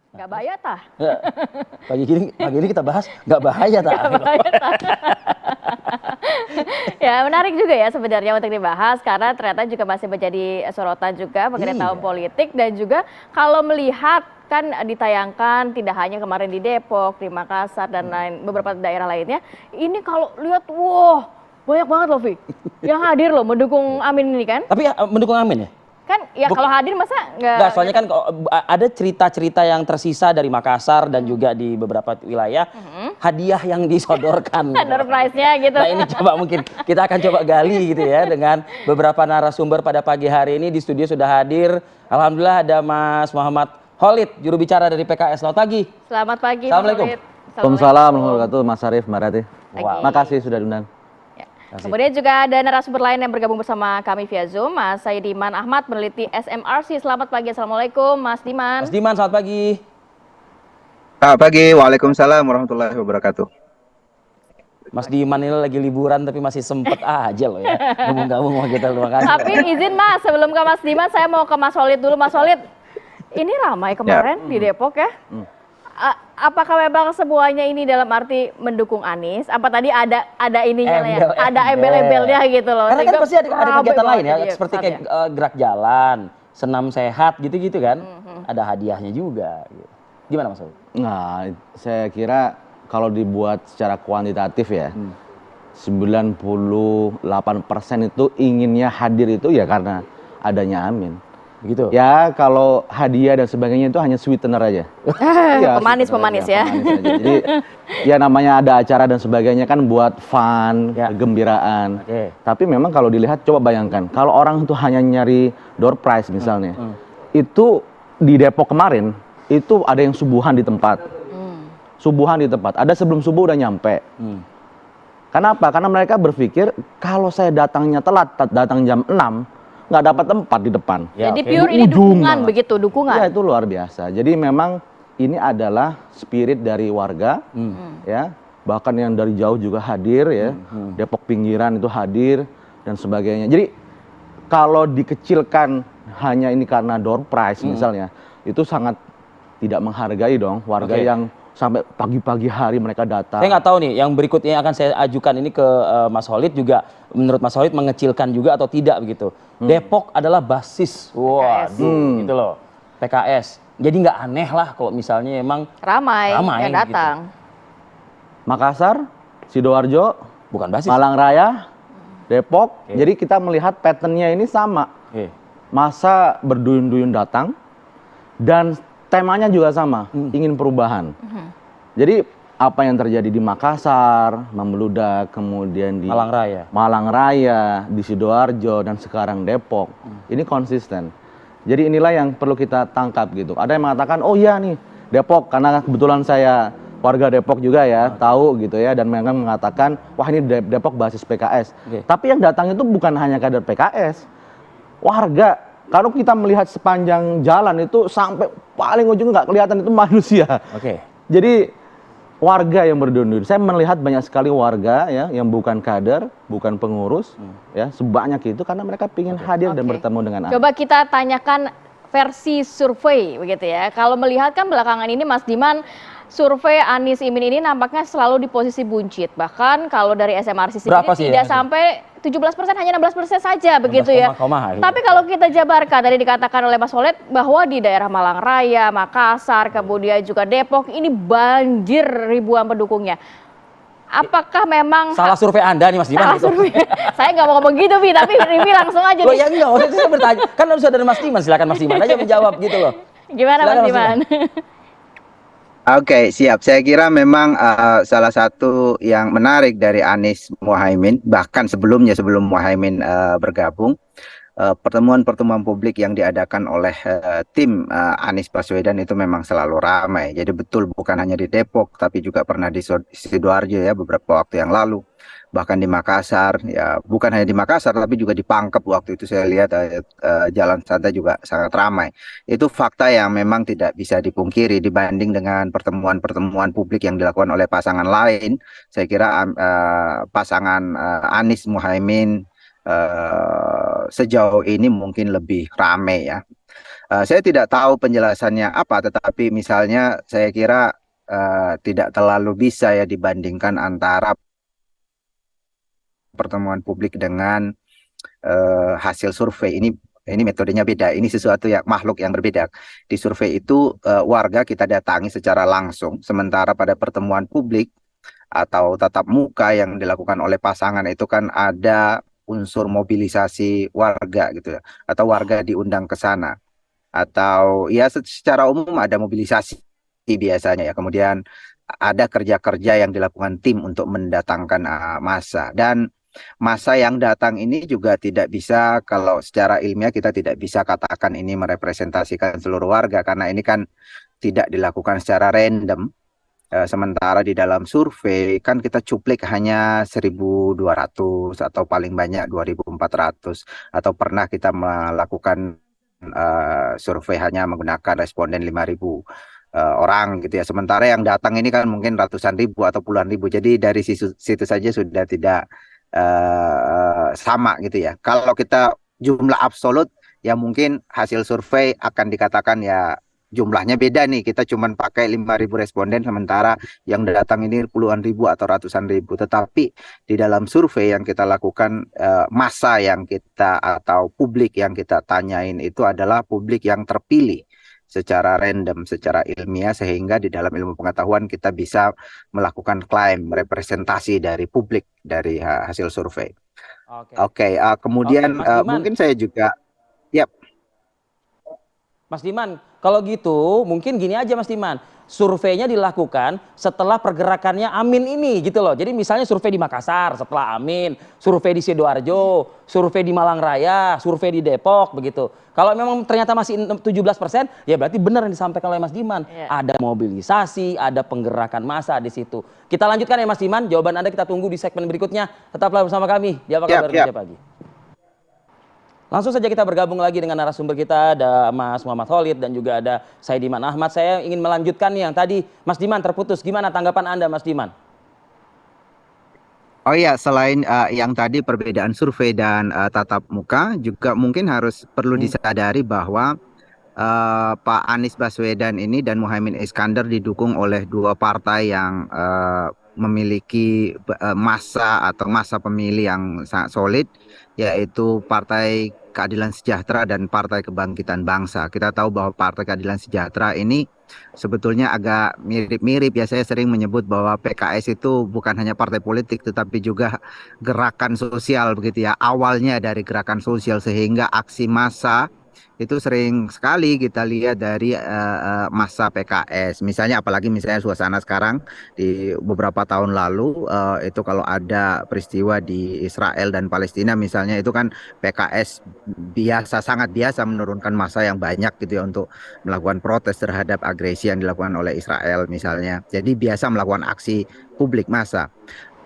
Nggak bahaya tah? Ya, pagi ini kita bahas nggak bahaya tak? Nggak bahaya tah? Ya menarik juga ya sebenarnya untuk dibahas karena ternyata juga masih menjadi sorotan juga mengenai tahun Iya. politik dan juga kalau melihat kan ditayangkan tidak hanya kemarin di Depok, di Makassar dan lain beberapa daerah lainnya. Ini kalau lihat, wah banyak banget loh Vi yang hadir loh mendukung Amin ini kan? Tapi mendukung Amin ya? Kan ya kalau hadir masa Nggak, soalnya kan ada cerita-cerita yang tersisa dari Makassar dan juga di beberapa wilayah, hadiah yang disodorkan. Door prize-nya gitu. Nah ini coba mungkin kita akan coba gali gitu ya dengan beberapa narasumber pada pagi hari ini di studio sudah hadir. Alhamdulillah ada Mas Muhammad Khalid, juru bicara dari PKS. Selamat pagi. Selamat pagi. Assalamualaikum. Waalaikumsalam warahmatullahi wabarakatuh, Mas Arief, Mbak Rati. Wow. Makasih sudah diundang. Kemudian juga ada narasumber lain yang bergabung bersama kami via Zoom, Mas Saidiman Ahmad, peneliti SMRC. Selamat pagi, Assalamualaikum Mas Diman. Mas Diman, selamat pagi. Selamat pagi, waalaikumsalam warahmatullahi wabarakatuh. Mas Diman ini lagi liburan tapi masih sempet aja loh ya. Ngomong-ngomong kita terima kasih. Tapi izin Mas, sebelum ke Mas Diman, saya mau ke Mas Khalid dulu. Mas Khalid, ini ramai kemarin di Depok ya. Apakah memang semuanya ini dalam arti mendukung Anies? Apa tadi ada ininya lah ya? Ada embel-embelnya gitu loh. Karena kan Sehingga pasti ada kegiatan ramai lain ya, banget seperti saatnya. kayak gerak jalan, senam sehat gitu-gitu kan. Ada hadiahnya juga. Gimana Mas? Nah, saya kira kalau dibuat secara kuantitatif ya, 98% itu inginnya hadir itu ya karena adanya Amin. Begitu. Ya kalau hadiah dan sebagainya itu hanya sweetener aja. Iya, Pemanis-pemanis ya. pemanis aja. Jadi ya namanya ada acara dan sebagainya kan buat fun, Ya. kegembiraan. Oke. Tapi memang kalau dilihat coba bayangkan kalau orang itu hanya nyari door prize misalnya, itu di Depok kemarin itu ada yang subuhan di tempat. Subuhan di tempat. Ada sebelum subuh udah nyampe. Kenapa? Karena mereka berpikir kalau saya datangnya telat, datang jam 6, nggak dapat tempat di depan. Ya, Jadi oke. pure ini Ujung dukungan banget. begitu, dukungan. Ya itu luar biasa. Jadi memang ini adalah spirit dari warga, ya. Bahkan yang dari jauh juga hadir ya. Depok pinggiran itu hadir dan sebagainya. Jadi kalau dikecilkan hanya ini karena door prize misalnya, itu sangat tidak menghargai dong warga Oke. yang sampai pagi-pagi hari mereka datang. Saya nggak tahu nih, yang berikutnya yang akan saya ajukan ini ke Mas Khalid juga, menurut Mas Khalid mengecilkan juga atau tidak begitu. Depok adalah basis, waduh, gitu loh, PKS. Jadi nggak aneh lah kalau misalnya emang Ramai yang gitu. datang. Makassar, Sidoarjo, Bukan basis. Malang Raya, Depok. Oke. Jadi kita melihat patternnya ini sama. Oke. Masa berduyun-duyun datang dan temanya juga sama, ingin perubahan. Jadi apa yang terjadi di Makassar, membludak, kemudian di Malang Raya. di Sidoarjo dan sekarang Depok, ini konsisten. Jadi inilah yang perlu kita tangkap gitu. Ada yang mengatakan, oh iya nih Depok, karena kebetulan saya warga Depok juga ya, tahu gitu ya, dan mereka mengatakan, wah ini Depok basis PKS. Oke. Tapi yang datang itu bukan hanya kader PKS, warga. Kalau kita melihat sepanjang jalan itu sampai paling ujung nggak kelihatan itu manusia. Oke. Jadi warga yang berduyun-duyun. Saya melihat banyak sekali warga ya yang bukan kader, bukan pengurus, ya sebanyak itu karena mereka ingin hadir dan Oke. bertemu dengan Anies. Coba kita tanyakan versi survei begitu ya. Kalau melihat kan belakangan ini Mas Diman, survei Anies Imin ini nampaknya selalu di posisi buncit. Bahkan kalau dari SMRC sendiri Berapa sih tidak ya? sampai 17%, hanya 16% saja begitu ya. 16, gitu. Tapi kalau kita jabarkan, tadi dikatakan oleh Mas Khalid bahwa di daerah Malang Raya, Makassar, kemudian juga Depok ini banjir ribuan pendukungnya. Apakah memang Salah survei Anda nih Mas Diman. salah gitu. survei? Saya nggak mau ngomong gitu, Bi, tapi Rivi langsung aja Loh nih. ya enggak, maksudnya saya bertanya. Kan harus ada Mas Diman, silakan Mas Diman aja menjawab gitu loh. Gimana Silakan, Mas Mas Diman? Oke, siap. Saya kira memang salah satu yang menarik dari Anies Muhaimin, bahkan sebelum Muhaimin bergabung, pertemuan-pertemuan publik yang diadakan oleh tim Anies Baswedan itu memang selalu ramai. Jadi betul bukan hanya di Depok, tapi juga pernah di Sidoarjo ya beberapa waktu yang lalu. Bahkan di Makassar, ya bukan hanya di Makassar, tapi juga di Pangkep waktu itu saya lihat jalan santai juga sangat ramai. Itu fakta yang memang tidak bisa dipungkiri dibanding dengan pertemuan-pertemuan publik yang dilakukan oleh pasangan lain. Saya kira pasangan Anies Muhaimin sejauh ini mungkin lebih ramai ya. Saya tidak tahu penjelasannya apa, tetapi misalnya saya kira tidak terlalu bisa ya dibandingkan antara pertemuan publik dengan hasil survei. Ini metodenya beda. Ini sesuatu yang makhluk yang berbeda. Di survei itu warga kita datangi secara langsung, sementara pada pertemuan publik atau tatap muka yang dilakukan oleh pasangan itu kan ada unsur mobilisasi warga gitu ya, atau warga diundang ke sana, atau ya secara umum ada mobilisasi biasanya ya. Kemudian ada kerja-kerja yang dilakukan tim untuk mendatangkan massa, dan massa yang datang ini juga tidak bisa, kalau secara ilmiah kita tidak bisa katakan ini merepresentasikan seluruh warga karena ini kan tidak dilakukan secara random. Sementara di dalam survei kan kita cuplik hanya 1.200 atau paling banyak 2.400, atau pernah kita melakukan survei hanya menggunakan responden 5.000 orang gitu ya. Sementara yang datang ini kan mungkin ratusan ribu atau puluhan ribu. Jadi dari situ saja sudah tidak sama gitu ya. Kalau kita jumlah absolut ya mungkin hasil survei akan dikatakan ya jumlahnya beda nih, kita cuma pakai 5.000 responden sementara yang datang ini puluhan ribu atau ratusan ribu. Tetapi di dalam survei yang kita lakukan, massa yang kita atau publik yang kita tanyain itu adalah publik yang terpilih secara random, secara ilmiah, sehingga di dalam ilmu pengetahuan kita bisa melakukan klaim representasi dari publik dari hasil survei. Oke, kemudian mungkin saya juga, ya. Mas Diman, kalau gitu mungkin gini aja Mas Diman, surveinya dilakukan setelah pergerakannya Amin ini gitu loh. Jadi misalnya survei di Makassar setelah Amin, survei di Sidoarjo, survei di Malang Raya, survei di Depok begitu. Kalau memang ternyata masih 17%, ya berarti benar yang disampaikan oleh Mas Diman. Ada mobilisasi, ada penggerakan massa di situ. Kita lanjutkan ya Mas Diman, jawaban Anda kita tunggu di segmen berikutnya. Tetaplah bersama kami di Apa Kabar Indonesia Pagi. Langsung saja kita bergabung lagi dengan narasumber kita, ada Mas Muhammad Khalid dan juga ada Saidiman Ahmad. Saya ingin melanjutkan nih yang tadi Mas Diman terputus. Gimana tanggapan Anda Mas Diman? Oh iya, selain yang tadi perbedaan survei dan tatap muka, juga mungkin harus perlu disadari bahwa Pak Anies Baswedan ini dan Muhaimin Iskandar didukung oleh dua partai yang memiliki massa atau massa pemilih yang sangat solid, yaitu Partai Keadilan Sejahtera dan Partai Kebangkitan Bangsa. Kita tahu bahwa Partai Keadilan Sejahtera ini sebetulnya agak mirip-mirip ya, saya sering menyebut bahwa PKS itu bukan hanya partai politik tetapi juga gerakan sosial begitu ya. Awalnya dari gerakan sosial sehingga aksi massa itu sering sekali kita lihat dari masa PKS. Misalnya apalagi misalnya suasana sekarang di beberapa tahun lalu itu kalau ada peristiwa di Israel dan Palestina misalnya, itu kan PKS sangat biasa menurunkan massa yang banyak gitu ya untuk melakukan protes terhadap agresi yang dilakukan oleh Israel misalnya. Jadi biasa melakukan aksi publik massa.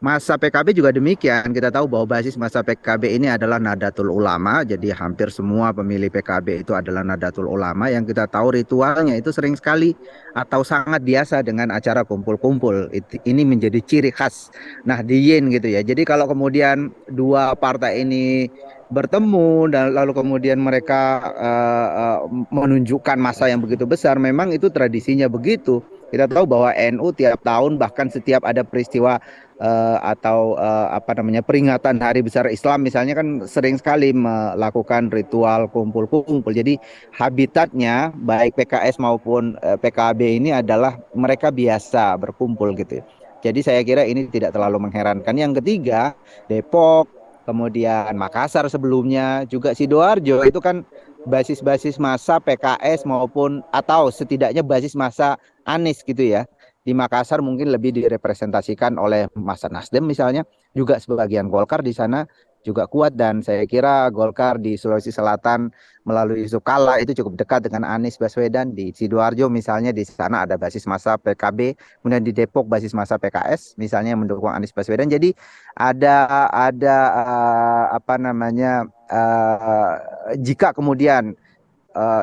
Masa PKB juga demikian. Kita tahu bahwa basis masa PKB ini adalah Nahdlatul Ulama. Jadi hampir semua pemilih PKB itu adalah Nahdlatul Ulama. Yang kita tahu ritualnya itu sering sekali atau sangat biasa dengan acara kumpul-kumpul. Ini menjadi ciri khas Nahdliyin gitu ya. Jadi kalau kemudian dua partai ini bertemu dan lalu kemudian mereka menunjukkan massa yang begitu besar, memang itu tradisinya begitu. Kita tahu bahwa NU tiap tahun bahkan setiap ada peristiwa atau peringatan Hari Besar Islam misalnya kan sering sekali melakukan ritual kumpul-kumpul. Jadi habitatnya baik PKS maupun PKB ini adalah mereka biasa berkumpul gitu. Jadi saya kira ini tidak terlalu mengherankan. Yang ketiga, Depok, kemudian Makassar sebelumnya, juga Sidoarjo itu kan basis-basis massa PKS maupun atau setidaknya basis massa Anies gitu ya. Di Makassar mungkin lebih direpresentasikan oleh massa Nasdem misalnya, juga sebagian Golkar di sana juga kuat, dan saya kira Golkar di Sulawesi Selatan melalui Yusuf Kalla itu cukup dekat dengan Anies Baswedan. Di Sidoarjo misalnya di sana ada basis massa PKB, kemudian di Depok basis massa PKS misalnya yang mendukung Anies Baswedan. Jadi ada jika kemudian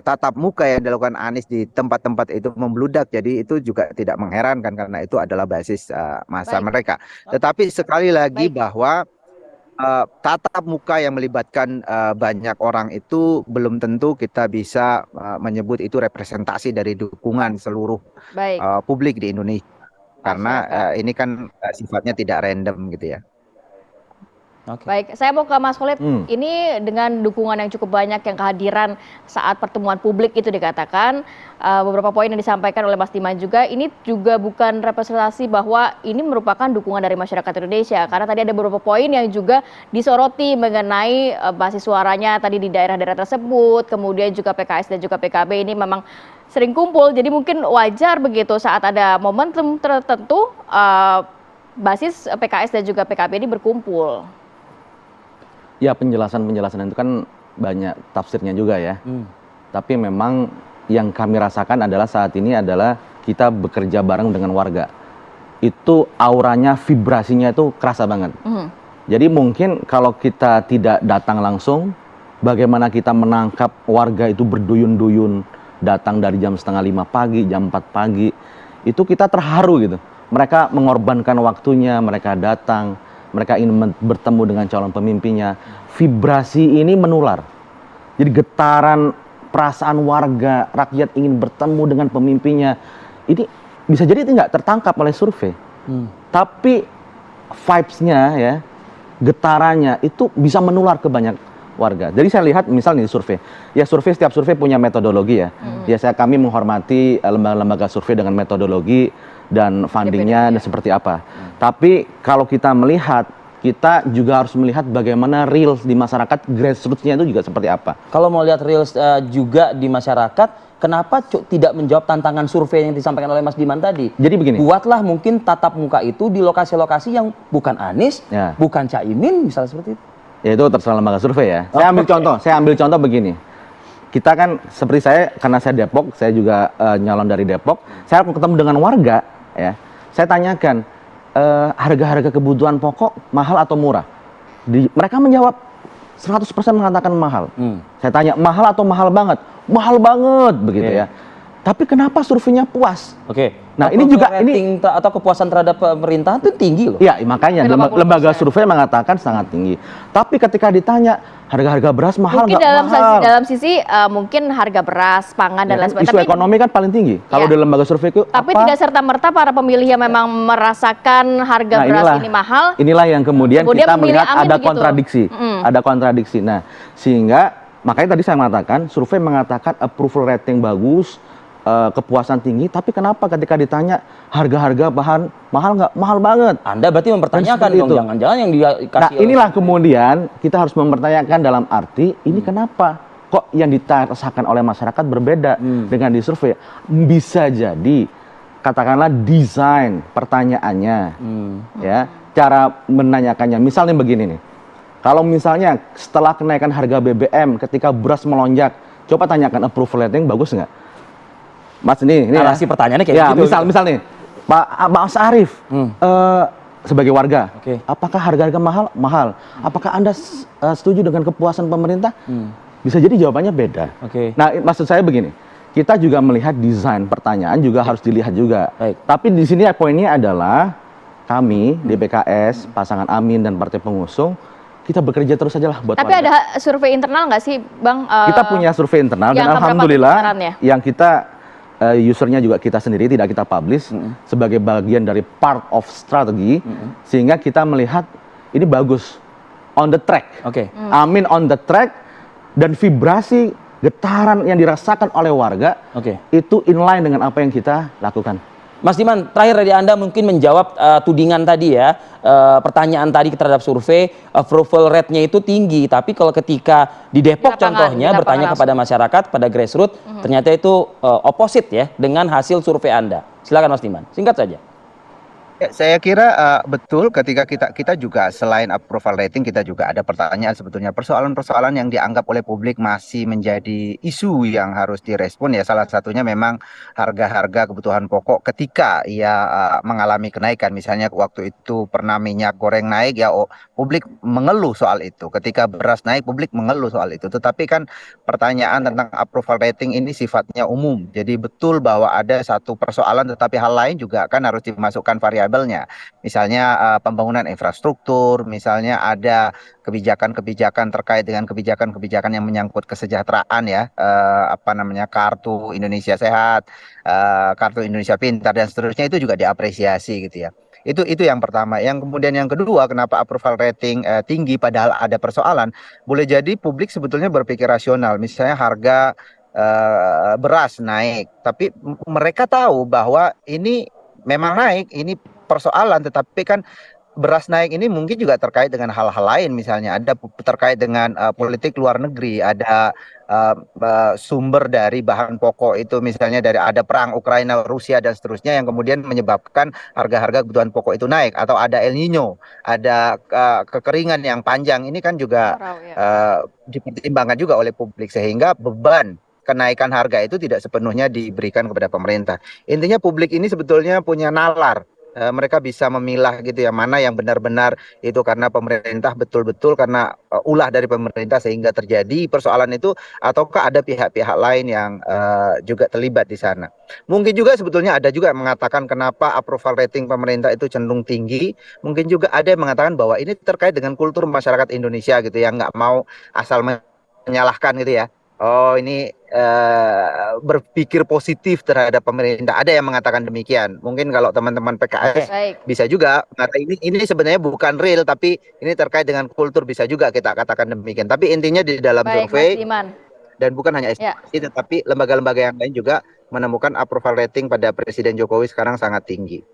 tatap muka yang dilakukan Anies di tempat-tempat itu membludak, jadi itu juga tidak mengherankan karena itu adalah basis massa mereka. Tetapi sekali lagi bahwa tatap muka yang melibatkan banyak orang itu belum tentu kita bisa menyebut itu representasi dari dukungan seluruh Baik, publik di Indonesia karena masyarakat. ini kan sifatnya tidak random gitu ya. Oke. Baik, saya mau ke Mas Khalid. Hmm. Ini dengan dukungan yang cukup banyak yang kehadiran saat pertemuan publik itu dikatakan beberapa poin yang disampaikan oleh Mas Diman juga ini juga bukan representasi bahwa ini merupakan dukungan dari masyarakat Indonesia karena tadi ada beberapa poin yang juga disoroti mengenai basis suaranya tadi di daerah-daerah tersebut, kemudian juga PKS dan juga PKB ini memang sering kumpul, jadi mungkin wajar begitu saat ada momentum tertentu basis PKS dan juga PKB ini berkumpul. Ya, penjelasan-penjelasan itu kan banyak tafsirnya juga ya. Tapi memang yang kami rasakan adalah saat ini adalah kita bekerja bareng dengan warga. Itu auranya, vibrasinya itu kerasa banget. Jadi mungkin kalau kita tidak datang langsung, bagaimana kita menangkap warga itu berduyun-duyun, datang dari jam 4:30 pagi, jam 4 pagi, itu kita terharu gitu. Mereka mengorbankan waktunya, mereka datang, mereka ingin bertemu dengan calon pemimpinnya. Vibrasi ini menular. Jadi getaran perasaan warga, rakyat ingin bertemu dengan pemimpinnya. Ini bisa jadi itu nggak tertangkap oleh survei. Tapi vibes-nya ya, getarannya itu bisa menular ke banyak warga. Jadi saya lihat misalnya di survei. Ya survei, setiap survei punya metodologi ya. Kami menghormati lembaga-lembaga survei dengan metodologi dan fundingnya dan seperti apa. Tapi kalau kita melihat, kita juga harus melihat bagaimana real di masyarakat, grassroots-nya itu juga seperti apa. Kalau mau lihat real juga di masyarakat, kenapa tidak menjawab tantangan survei yang disampaikan oleh Mas Diman tadi? Jadi begini. Buatlah mungkin tatap muka itu di lokasi-lokasi yang bukan Anies, Ya. bukan Caimin, misalnya seperti itu. Ya itu terserah lembaga survei ya. Saya ambil contoh begini. Kita kan seperti saya, karena saya Depok, saya juga nyalon dari Depok. Saya ketemu dengan warga, ya. Saya tanyakan harga-harga kebutuhan pokok mahal atau murah. Mereka menjawab 100% mengatakan mahal. Saya tanya mahal atau mahal banget? Mahal banget begitu ya. Tapi kenapa surveinya puas? Oke. Nah, ini juga rating atau kepuasan terhadap pemerintahan itu tinggi loh. Iya, makanya 50%. lembaga survei mengatakan sangat tinggi. Tapi ketika ditanya harga-harga beras mahal Mungkin nggak mahal? dalam sisi mungkin harga beras, pangan dan Ya lain kan, sebagainya. isu ekonomi kan paling tinggi. Kalau Ya. di lembaga survei itu Tapi apa? tidak serta-merta para pemilih yang memang merasakan harga Nah, beras ini mahal. Inilah yang kemudian kita memilih melihat Amin ada begitu. kontradiksi. Ada kontradiksi. Nah, sehingga makanya tadi saya mengatakan survei mengatakan approval rating bagus, kepuasan tinggi, tapi kenapa ketika ditanya harga-harga bahan mahal nggak? Mahal banget. Anda berarti mempertanyakan seperti dong, itu. jangan-jangan yang dikasih. Nah, inilah kemudian kita harus mempertanyakan dalam arti ini kenapa kok yang dirasakan oleh masyarakat berbeda dengan di survei. Bisa jadi katakanlah desain pertanyaannya, ya, cara menanyakannya. Misalnya begini nih, kalau misalnya setelah kenaikan harga BBM ketika beras melonjak, coba tanyakan approval rating bagus nggak? Mas ini narasi pertanyaannya kayak ya, gitu. misal nih, Mas Arief sebagai warga, Oke. apakah harga-harga mahal? Mahal. Apakah Anda setuju dengan kepuasan pemerintah? Bisa jadi jawabannya beda. Oke. Nah, maksud saya begini, kita juga melihat desain pertanyaan juga harus dilihat juga. Baik. Tapi di sini poinnya adalah kami di PKS, pasangan Amin dan partai pengusung, kita bekerja terus saja lah buat Tapi warga. ada survei internal nggak sih, Bang? Kita punya survei internal dan yang keberapa alhamdulillah besarannya? yang kita usernya juga kita sendiri, tidak kita publish sebagai bagian dari part of strategi, sehingga kita melihat ini bagus, on the track. Oke. Amin on the track, dan vibrasi getaran yang dirasakan oleh warga Oke. itu inline dengan apa yang kita lakukan. Mas Diman, terakhir dari Anda mungkin menjawab tudingan tadi ya, pertanyaan tadi terhadap survei, approval rate-nya itu tinggi, tapi kalau ketika di Depok Di lapangan, contohnya di lapangan bertanya langsung. kepada masyarakat, pada grassroots, ternyata itu opposite ya dengan hasil survei Anda. Silakan Mas Diman, singkat saja. Ya, saya kira betul ketika kita juga selain approval rating kita juga ada pertanyaan sebetulnya persoalan-persoalan yang dianggap oleh publik masih menjadi isu yang harus direspon ya, salah satunya memang harga-harga kebutuhan pokok ketika mengalami kenaikan, misalnya waktu itu pernah minyak goreng naik ya, publik mengeluh soal itu, ketika beras naik publik mengeluh soal itu, tetapi kan pertanyaan tentang approval rating ini sifatnya umum, jadi betul bahwa ada satu persoalan tetapi hal lain juga kan harus dimasukkan variabel variabelnya. Misalnya pembangunan infrastruktur, misalnya ada kebijakan-kebijakan terkait dengan kebijakan-kebijakan yang menyangkut kesejahteraan ya, apa namanya, kartu Indonesia Sehat, kartu Indonesia Pintar dan seterusnya, itu juga diapresiasi gitu ya. Itu yang pertama. Yang kemudian yang kedua, kenapa approval rating tinggi padahal ada persoalan? Boleh jadi publik sebetulnya berpikir rasional. Misalnya harga beras naik, tapi mereka tahu bahwa ini memang naik, ini persoalan, tetapi kan beras naik ini mungkin juga terkait dengan hal-hal lain, misalnya ada terkait dengan politik luar negeri, ada sumber dari bahan pokok itu, misalnya dari ada perang Ukraina Rusia dan seterusnya yang kemudian menyebabkan harga-harga kebutuhan pokok itu naik, atau ada El Nino, ada kekeringan yang panjang, ini kan juga dipertimbangkan juga oleh publik, sehingga beban kenaikan harga itu tidak sepenuhnya diberikan kepada pemerintah. Intinya publik ini sebetulnya punya nalar. Mereka bisa memilah gitu ya, mana yang benar-benar itu karena pemerintah betul-betul karena ulah dari pemerintah sehingga terjadi persoalan itu, ataukah ada pihak-pihak lain yang juga terlibat di sana. Mungkin juga sebetulnya ada juga yang mengatakan kenapa approval rating pemerintah itu cenderung tinggi. Mungkin juga ada yang mengatakan bahwa ini terkait dengan kultur masyarakat Indonesia gitu ya, nggak mau asal menyalahkan gitu ya. Oh, ini berpikir positif terhadap pemerintah. Ada yang mengatakan demikian. Mungkin kalau teman-teman PKS bisa juga mengata ini sebenarnya bukan real, tapi ini terkait dengan kultur, bisa juga kita katakan demikian. Tapi intinya di dalam survei, dan bukan hanya estimasi, tetapi lembaga-lembaga yang lain juga menemukan approval rating pada Presiden Jokowi sekarang sangat tinggi.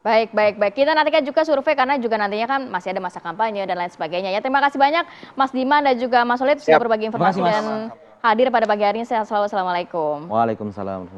Baik. Kita nantikan juga survei karena juga nantinya kan masih ada masa kampanye dan lain sebagainya ya. Terima kasih banyak Mas Diman dan juga Mas Solid sudah berbagi informasi dan hadir pada pagi hari ini. Sehat selalu. Assalamualaikum. Waalaikumsalam.